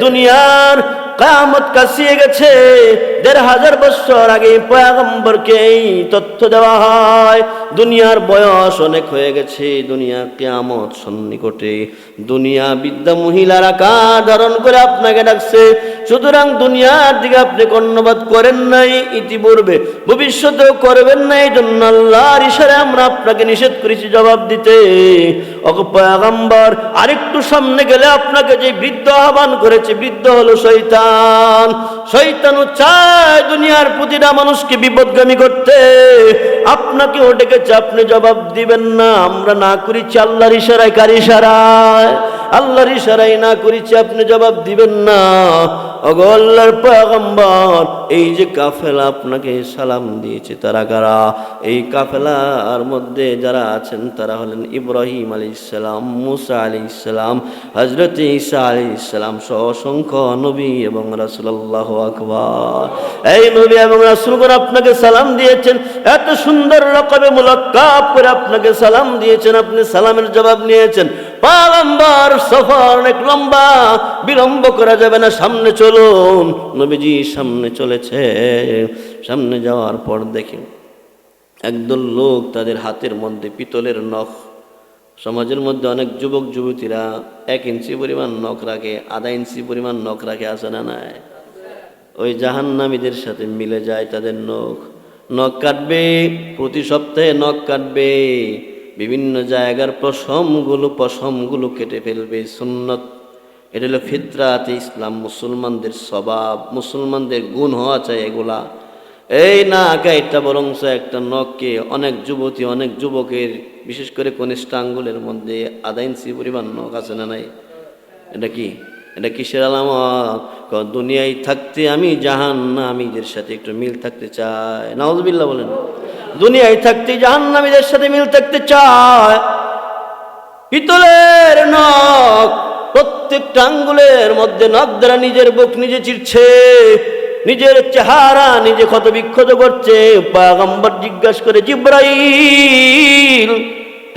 দুনিয়ার কিয়ামত কাছিয়ে গেছে। ১৫০০ বছর আগে পয়গম্বরকে এই তথ্য দেওয়া হয়। দুনিয়ার বয়স অনেক হয়ে গেছে, দুনিয়া কিয়ামত সন্নিকটে। দুনিয়া বৃদ্ধা মহিলার আকার ধারণ করে আপনাকে ডাকছে। সুতরাং দুনিয়ার দিকে আপনি কর্ণপাত করেন নাই ইতিপূর্বে, ভবিষ্যতেও করবেন না। এই জন্য আল্লাহর ইশারায় আমরা আপনাকে নিষেধ করেছি জবাব দিতে। ওগো পয়গম্বর, আরেকটু সামনে গেলে আপনাকে যে বৃদ্ধ আহ্বান করেছে, বৃদ্ধ হলো শয়তান। শয়তানও চায় দুনিয়ার প্রতিটা মানুষকে বিপদগামী করতে। আপনাকেও ডেকেছে, আপনি জবাব দিবেন না। আমরা না করেছি আল্লাহর ইশারায়। কার ইশারায়? আল্লাহর ইশারায় না করেছি, আপনি জবাব দিবেন না। ওগো আল্লাহর পয়গম্বর, এই যে কাফেলা আপনাকে সালাম দিয়েছে, তারা কারা? এই কাফেলার মধ্যে যারা আছেন তারা হলেন ইব্রাহিম আলাইহিস সালাম, মুসা আলাইহিস সালাম, হযরত ঈসা আলাইহিস সালাম সহ অসংখ্য নবী এবং রাসূল। আল্লাহু আকবার। এই নবী এবং রাসূলগণ আপনাকে সালাম দিয়েছেন, এত সুন্দর লকবে মুলাক্কাব করে আপনাকে সালাম দিয়েছেন, আপনি সালামের জবাব নিয়েছেন। পয়গম্বর, সফর অনেক লম্বা, বিলম্ব করা যাবে না, সামনে চলুন। নবীজি সামনে চলেছে। সামনে যাওয়ার পর দেখেন একদল লোক, তাদের হাতের মধ্যে পিতলের নখ। সমাজের মধ্যে অনেক যুবক যুবতীরা 1 ইঞ্চি পরিমাণ নখ রাখে, আধা ইঞ্চি পরিমাণ নখ রাখে, আছে না নাই? ওই জাহান্নামীদের সাথে মিলে যায় তাদের নখ। নখ কাটবে, প্রতি সপ্তাহে নখ কাটবে, বিভিন্ন জায়গার পশমগুলো কেটে ফেলবে। সুন্নত, এটা হলো ফিতরাতে ইসলাম, মুসলমানদের স্বভাব, মুসলমানদের গুণ হওয়া চাই এগুলা। এই না এটা বরং একটা নখকে অনেক যুবতী, অনেক যুবকের, বিশেষ করে কনিষ্ঠ আঙ্গুলের মধ্যে আধা ইঞ্চি পরিমাণ নখ, আছে না নাই? এটা কি? এটা কিসের আলামত? দুনিয়ায় থাকতে আমি জাহান্নামীদের সাথে একটু মিল থাকতে চাই। নাউজুবিল্লাহ বলেন। দুনিয়ায় থাকতে জাহান্নামীদের সাথে মিল থাকতে চায়। পিতলের নখ, প্রত্যেকটা আঙ্গুলের মধ্যে নখ দ্বারা নিজের বুক নিজে চিরছে, নিজের চেহারা নিজে ক্ষত বিক্ষত করছে। পয়গম্বর জিজ্ঞাসা করে, জিব্রাইল,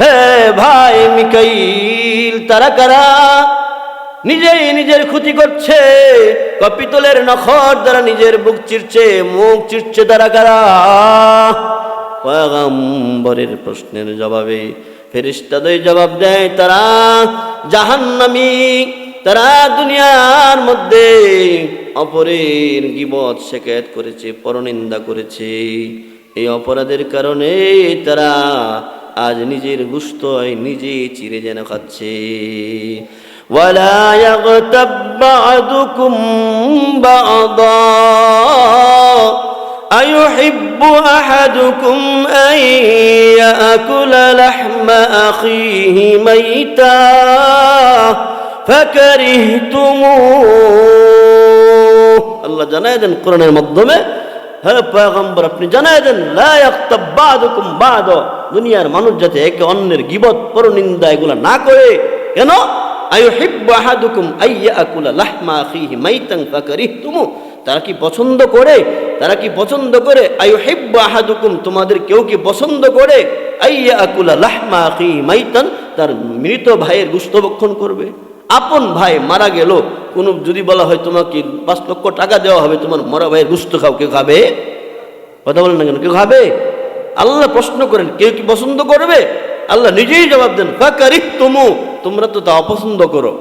হে ভাই মিকাইল, তারা কারা? নিজেই নিজের ক্ষতি করছে, পিতলের নখর দ্বারা নিজের বুক চিরছে, মুখ চিরছে, তারা কারা? পয়গম্বরের প্রশ্নের জবাবে ফেরেশতাদের জবাব দেয়, তারা জাহান্নামী, তারা দুনিয়ার মধ্যে অপরের গীবত শিকায়ত করেছে, পরনিন্দা করেছে। এই অপরাধের কারণে তারা আজ নিজের গোশত নিজে চিরে যেন খাচ্ছে। ওয়ালা ইয়াগতাব বা'দুকুম বা'দা আয়ুহিব্বু আহাদুকুম আন ইয়াকুলা লাহমা আখিহি মাইতা ফাকারিহতুমুহ। আল্লাহ জানায় দেন কোরআনের মাধ্যমে, হে পয়গম্বর আপনি জানায় দেন, লা ইয়াগতাব বা'দুকুম বা'দা, দুনিয়ার মানুষ যাতে একে অন্যের গীবত, পরনিন্দা এগুলা না করে। কেন? আইয়ুহিব্বু আহাদুকুম আইয়াকুলা লাহমা আখিহি মাইতান ফাকারিহতুমু, তারা কি পছন্দ করে, তারা কি পছন্দ করে, আইয়ুহিব্বু আহাদুকুম, তোমাদের কেউ কি পছন্দ করে, আইয়াকুলা লাহমা আখিহি মাইতান, তার মৃত ভাইয়ের গোশত ভক্ষণ করবে? আপন ভাই মারা গেল, কোন যদি বলা হয় তোমাকে 5 লক্ষ টাকা দেওয়া হবে, তোমার মরা ভাইয়ের গোশত খাও, কেউ খাবে? কথা বলেন না কেন, কেউ খাবে? আল্লাহ প্রশ্ন করেন কেউ কি পছন্দ করবে? আল্লাহ নিজেই জবাব দেন ফাকারিহতুমু, তোমরা তো তা অপছন্দ করো।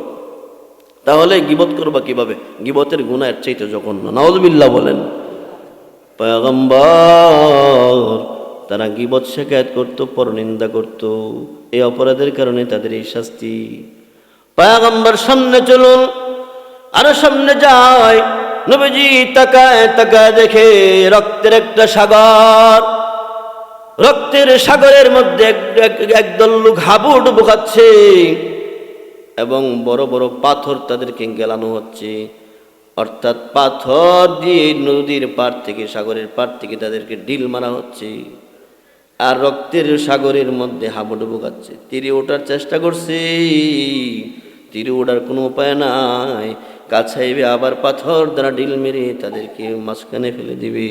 তাহলে গীবত করবা কিভাবে? গীবতের গুনাহ এর চাইতে জঘন্য। নাউযুবিল্লাহ বলেন। পয়গম্বর তারা গীবত শিকায়ত করতো, পরনিন্দা করতো, এই অপরাধের কারণে তাদের এই শাস্তি। পয়গম্বর সামনে চলুন, আরো সামনে যায়। নবীজি তাকায় তাকায় দেখে রক্তের একটা সাগর, রক্তের সাগরের মধ্যে একদল লোক হাবুডুবু খাচ্ছে এবং বড় বড় পাথর তাদেরকে গেলানো হচ্ছে। অর্থাৎ পাথর দিয়ে নদীর পাড় থেকে, সাগরের পাড় থেকে তাদেরকে ডিল মারা হচ্ছে, আর রক্তের সাগরের মধ্যে হাবুডুবু খাচ্ছে। তীরে ওঠার চেষ্টা করছে, তীরে ওঠার কোনো উপায় নাই, কাছাইবে আবার পাথর দ্বারা ডিল মেরে তাদেরকে মাঝখানে ফেলে দিবে।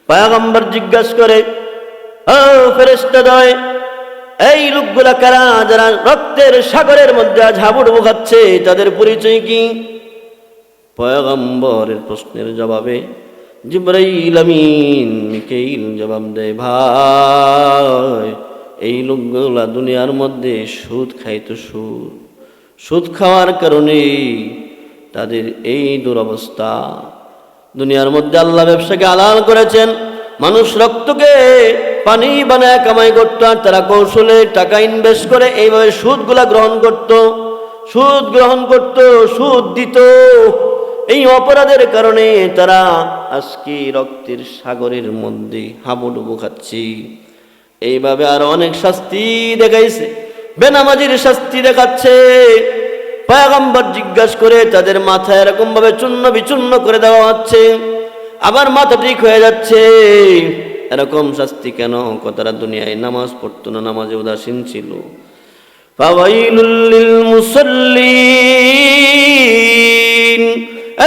পয়গম্বর জিজ্ঞাসা করে, ও ফেরেশতাদ্বয়, এই লোকগুলা কারা যারা রক্তের সাগরের মধ্যে আজ হাবুডুবু খাচ্ছে, তাদের পরিচয় কি? পয়গম্বরের প্রশ্নের জবাবে জিবরাইল আমিন মিকাইল জবাব দেয়, ভাই এই লোকগুলা দুনিয়ার মধ্যে সুদ খাইতো, সুদ খাওয়ার কারণে তাদের এই দুরবস্থা। দুনিয়ার মধ্যে আল্লাহ ব্যবসাকে হালাল করেছেন, মানুষ রক্তকে পানি বানায় কামাই করতো, আর তারা কৌশলে টাকা ইনভেস্ট করে এইভাবে সুদগুলা গ্রহণ করত, সুদ গ্রহণ করত, সুদ দিত। এই অপরাধের কারণে তারা আজকে রক্তের সাগরের মধ্যে হাবুডুবু খাচ্ছে। এইভাবে আরো অনেক শাস্তি দেখাইছে, বেনামাজির শাস্তি দেখাচ্ছে। পয়গম্বর জিজ্ঞাসা করে তাদের মাথা এরকম ভাবে চূর্ণ বিচূর্ণ করে দেওয়া হচ্ছে, আবার মাথা ঠিক হয়ে যাচ্ছে। এরকম শাস্তি কেন? তারা দুনিয়ায় নামাজ পড়তো না, নামাজে উদাসীন ছিল। ফাওয়াইলুল লিল মুসাল্লিন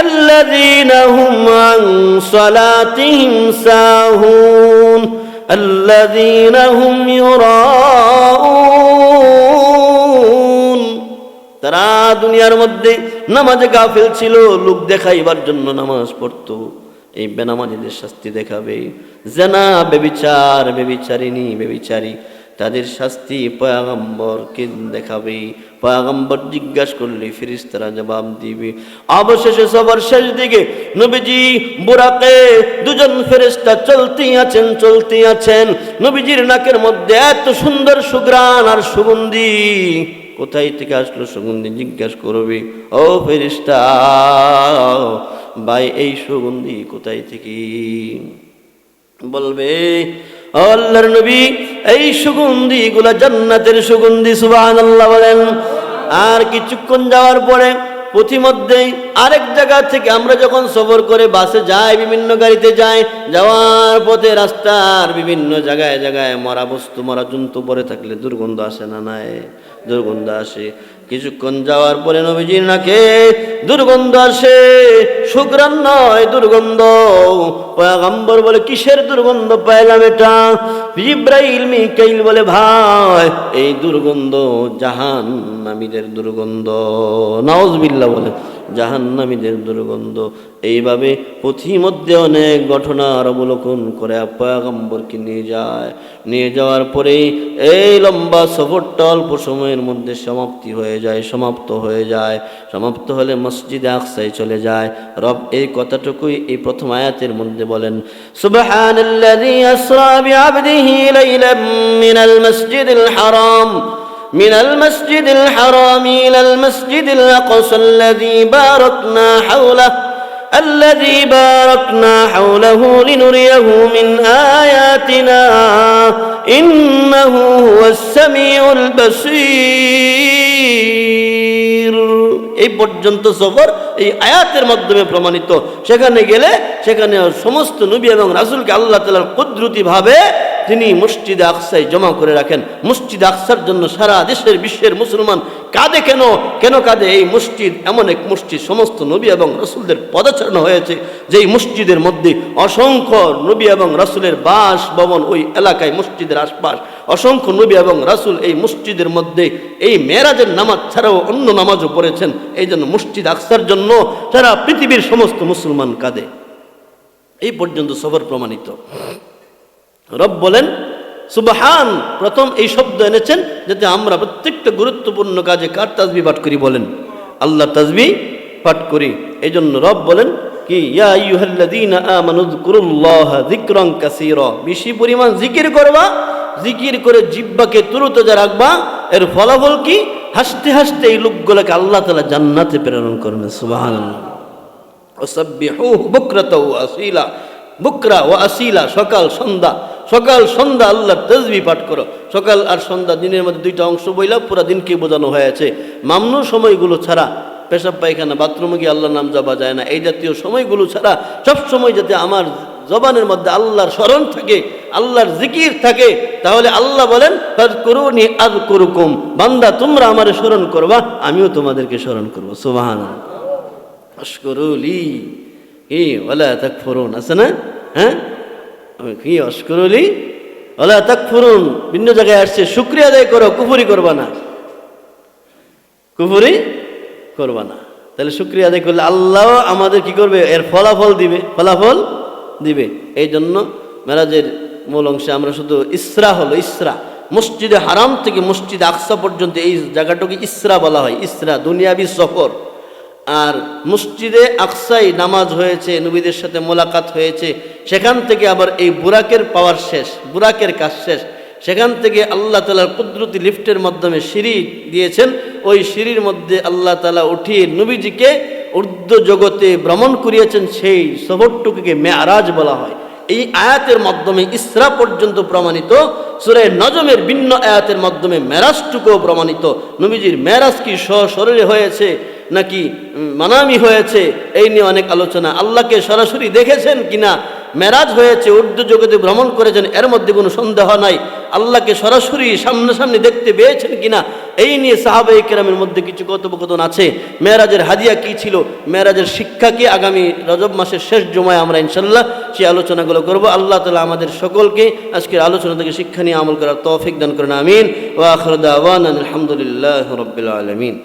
আল্লাযীনা হুম আন সালাতিহিম সাহুন আল্লাযীনা হুম ইউরাউন। তারা দুনিয়ার মধ্যে নামাজে গাফিল ছিল, লোক দেখাইবার জন্য নামাজ পড়তো। এই বেনামাজিদের শাস্তি দেখাবে। জানা বেবিচার, বেবিচারিনী, বেবিচারী, তাদের শাস্তি পয়গম্বরকে দেখাবে। পয়গম্বর জিজ্ঞাসা করলে ফেরেশতারা জবাব দিবে। অবশেষে সবার শেষ দিকে নবীজি বুরাকে দুজন ফেরেশতা চলতে আছেন। নবীজির নাকের মধ্যে এত সুন্দর সুঘ্রাণ আর সুগন্ধি, কোথায় থেকে আসলো সুগন্ধি? জিজ্ঞাসা করবে, ও ফেরেশতা ভাই এই সুগন্ধি কোথায় থেকে? বলবে, আল্লাহর নবী এই সুগন্ধি গুলা জান্নাতের সুগন্ধি। সুবহানাল্লাহ বলেন। আর কিছুক্ষণ যাওয়ার পরে পথিমধ্যেই আরেক জায়গা থেকে আমরা যখন সফর করে বাসে যাই, বিভিন্ন গাড়িতে যাই, যাওয়ার পথে রাস্তার বিভিন্ন জায়গায় জায়গায় মরা বস্তু, মরা জন্তু পড়ে থাকলে দুর্গন্ধ আসে না? নাই, দুর্গন্ধ আসে। কিছুক্ষণ যাওয়ার পরে নবীজির নাকে দুর্গন্ধ আসে, সুঘ্রাণ নয়, দুর্গন্ধ। পয়গম্বর বলে, কিসের দুর্গন্ধ পাইলাম এটা? জিবরাইল মিকাইল বলে, ভাই এই দুর্গন্ধ জাহান্নামীদের দুর্গন্ধ। নাউযুবিল্লাহ বলে, জাহান্নামীদের দুর্গন্ধ। এইভাবে পথিমধ্যে অনেক ঘটনার অবলোকন করে পয়গম্বরকে নিয়ে যাওয়ার পরে এই লম্বা সফরটা অল্প সময়ের মধ্যে সমাপ্ত হয়ে যায়। সমাপ্ত হলে মসজিদে আকসায় চলে যায়। রব এই কথাটুকুই এই প্রথম আয়াতের মধ্যে বলেন, সুবহানাল্লাযী আসরা বিআবদিহি লাইলাম মিনাল মাসজিদিল হারাম من المسجد الحرام إلى المسجد الأقصى الذي باركنا حوله لنريه من آياتنا إنه هو السميع البصير। এই পর্যন্ত সফর এই আয়াতের মাধ্যমে প্রমাণিত। সেখানে গেলে সেখানে সমস্ত নবী এবং রাসূলকে আল্লাহ তাআলা কুদরতি ভাবে তিনি মসজিদে আকসায় জমা করে রাখেন। মসজিদে আকসার জন্য সারা দেশের বিশ্বের মুসলমান কাঁদে। কেন কাঁদে? এই মসজিদ এমন এক মসজিদ, সমস্ত নবী এবং রাসূলদের পদচারণা হয়েছে, যেই মসজিদের মধ্যে অসংখ্য নবী এবং রাসূলের বাস ভবন, ওই এলাকায় মসজিদের আশপাশ অসংখ্য নবী এবং রাসূল এই মসজিদের মধ্যে এই মেরাজের নামাজ ছাড়াও অন্য নামাজও পড়েছেন। এই জন্য মসজিদ আকসার জন্য সারা পৃথিবীর সমস্ত মুসলমান কাঁদে। এই পর্যন্ত সফর প্রমাণিত। রব বলেন সুবহান, প্রথম এই শব্দ এনেছেন যাতে আমরা প্রত্যেকটা গুরুত্বপূর্ণ কাজে কার তাসবিহ পাঠ করি? বলেন আল্লাহর তাসবিহ পাঠ করি। এই জন্য রব বলেন কি, ইয়া আইয়ুহাল্লাযীনা আমানু যকুরুল্লাহা যিকরান কাসীরা, বেশি পরিমাণ জিকির করবা, জিকির করে জিহ্বাকে তরুতাজা রাখবা। এর ফলাফল কি? হাসতে হাসতে এই লোকগুলোকে আল্লাহ তাআলা জান্নাতে প্রেরণ করবেন। সুবহানাল্লাহ। ওয়াসাব্বিহুহু বুকরাতা ওয়া আসীলা, বুকরা ওয়া আসীলা, সকাল সন্ধ্যা আল্লাহর তাসবিহ পাঠ করো। সকাল আর সন্ধ্যা, দিনের মধ্যে দুইটা অংশ বইলা পুরা দিনকে বোঝানো হয়েছে। মামনু সময়গুলো ছাড়া, পেশাব পায়খানা বাথরুমে গিয়ে আল্লাহর নাম জপা যায় না, এই জাতীয় সময়গুলো ছাড়া সব সময় যাতে আমার জবানের মধ্যে আল্লাহর স্মরণ থাকে, আল্লাহর জিকির থাকে, তাহলে আল্লাহ বলেন ফাযকুরুনি আযকুরুকুম, বান্দা তোমরা আমারে স্মরণ করবা, আমিও তোমাদেরকে স্মরণ করব। সুবহানাল্লাহ। আশকুরুলি কি ওয়ালা তাকফুরুন আছে না? হ্যাঁ, কি আশকুরুলি ওয়ালা তাকফুরুন, ভিন্ন জায়গায় আসছে শুকরিয়া আদায় করো, কুফরি করবা না, কুফরি করবা না। তাহলে শুকরিয়া আদায় করলে আল্লাহ আমাদের কি করবে? এর ফলাফল দিবে। এই জন্য মেরাজের মূল অংশে আমরা শুধু ইসরা হলো ইসরা, মসজিদে হারাম থেকে মসজিদে আকসা পর্যন্ত এই জায়গাটাকে ইসরা বলা হয়। ইসরা দুনিয়াবি সফর। আর মসজিদে আকসাই নামাজ হয়েছে, নবীদের সাথে মোলাকাত হয়েছে, সেখান থেকে আবার এই বুরাকের পাওয়ার শেষ, বুরাকের কাজ শেষ। সেখান থেকে আল্লাহ তাআলার কুদরতি লিফটের মাধ্যমে সিঁড়ি দিয়েছেন, ওই সিঁড়ির মধ্যে আল্লাহ তাআলা উঠিয়ে নবীজিকে ঊর্ধ্ব জগতে ভ্রমণ করিয়েছেন। সেই সফরটুকুকে মেরাজ বলা হয়। এই আয়াতের মাধ্যমে ইসরা পর্যন্ত প্রমাণিত। সূরা নজমের ভিন্ন আয়াতের মাধ্যমে মেরাজটুকুও প্রমাণিত। নবীজির মেরাজ কি সশরীরে হয়েছে নাকি মানামি হয়েছে, এই নিয়ে অনেক আলোচনা। আল্লাহকে সরাসরি দেখেছেন কিনা, মেরাজ হয়েছে, ঊর্ধ্ব জগতে ভ্রমণ করেছেন, এর মধ্যে কোনো সন্দেহ নাই। আল্লাহকে সরাসরি সামনাসামনি দেখতে পেয়েছেন কিনা, এই নিয়ে সাহাবায়ে কেরামের মধ্যে কিছু কথোপকথন আছে। মেরাজের হাদিয়া কি ছিল, মেরাজের শিক্ষা কি, আগামী রজব মাসের শেষ জুমায় আমরা ইনশাআল্লাহ সেই আলোচনাগুলো করব। আল্লাহ তাআলা আমাদের সকলকে আজকের আলোচনা থেকে শিক্ষা নিয়ে আমল করার তৌফিক দান করেন। আমিন। ওয়া আখিরু দাওয়ানা আলহামদুলিল্লাহি রাব্বিল আলামিন।